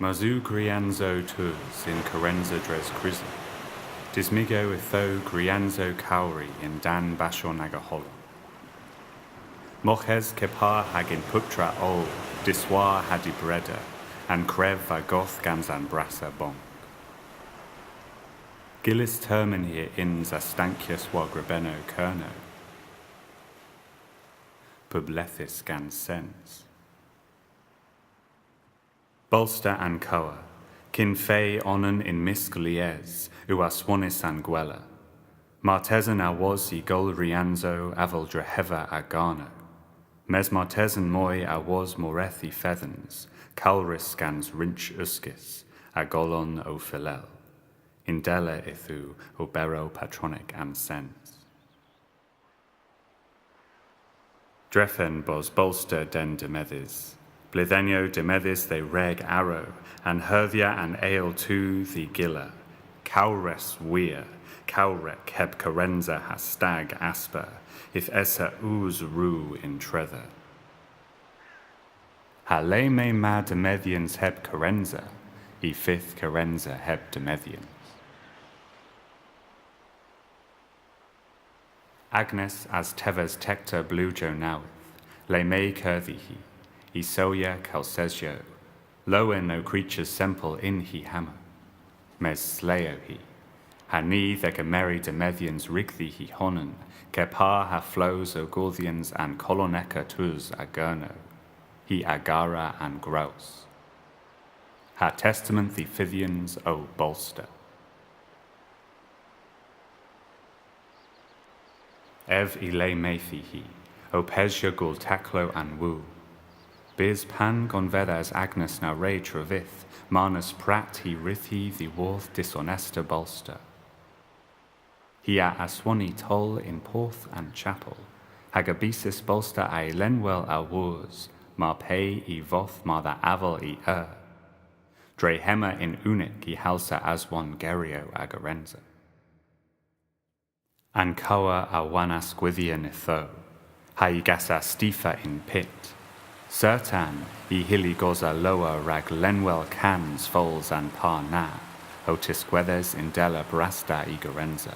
Mazu grianzo tuz in Carenza dres crisi. Dismigo itho grianzo Kowri in Dan Bashon agaholo. Moches kepar hagin putra ol, diswa hadibreda, and krev vagoth ganzan brasa bon. Gillis termini in zastankius Henhwedhlow Kernow. Publethis gan sens. Bolster and Kowr, kin fei onan in misgliez, uaswanis anguela. Martesan awos I gol rianzo aval dreheva agano. Mes martesan moi awos morethi feathens, calris scans rinch uskis, agolon o philel. Indele ithu obero patronic and sens. Drefen bos bolster den demethis. Blithenio demethis they reg arrow, and hervia and ale too the gilla. Kowres weir, Kowrek heb Carenza has stag asper, if essa ooze rue in trether. Hale me ma demethians heb Carenza, I fifth Carenza heb demethians. Agnes as teves tecta blujo knoweth, le me curthihi, I soya calcesio, loen no creatures semple in he hammer, mes sleo he, hani thega merry demethians rigthi he honen, kepar ha flows o Gorthians and coloneca tuz agurno, he agara and grouse. Ha testament the Fithians o Bolster. Ev ile methihi, o pesja gul taclo and woo. Biz pan gonvedas Agnes na re travith, manus prat he rithi the worth dishonesta Bolster. He a aswani toll in porth and chapel, hagabesis Bolster a lenwell a wars, ma pay I voth ma the aval I Dre hema in unic I halsa aswan gerio agarenza. An Kowr a wanas gwithia nitho, ha I gasa stifa in pit. Certan I hilly goza loa rag lenwell cans foals and par na, otis gwethes in della brasta I garenza.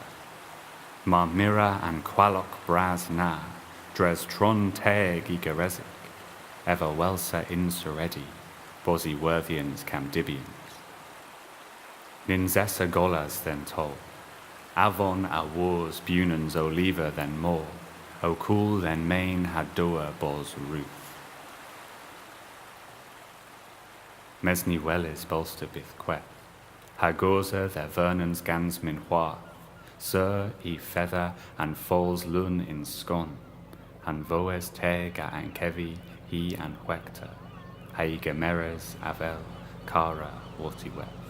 Ma mira and qualok bras na, dres tron teg I garezic, ever welsa insuredi, bosi worthians camdibians. Ninzessa golas then told, avon a wars bunans oliva then more, o cool then main had doa bos ruth. Mesni wellis bolster bith queth, ha goza their vernons gans min hwa, sir I feather and falls lun in scon, and voes teg a ankevi he and hwecta, ha I gemeres avel, cara, watiweth.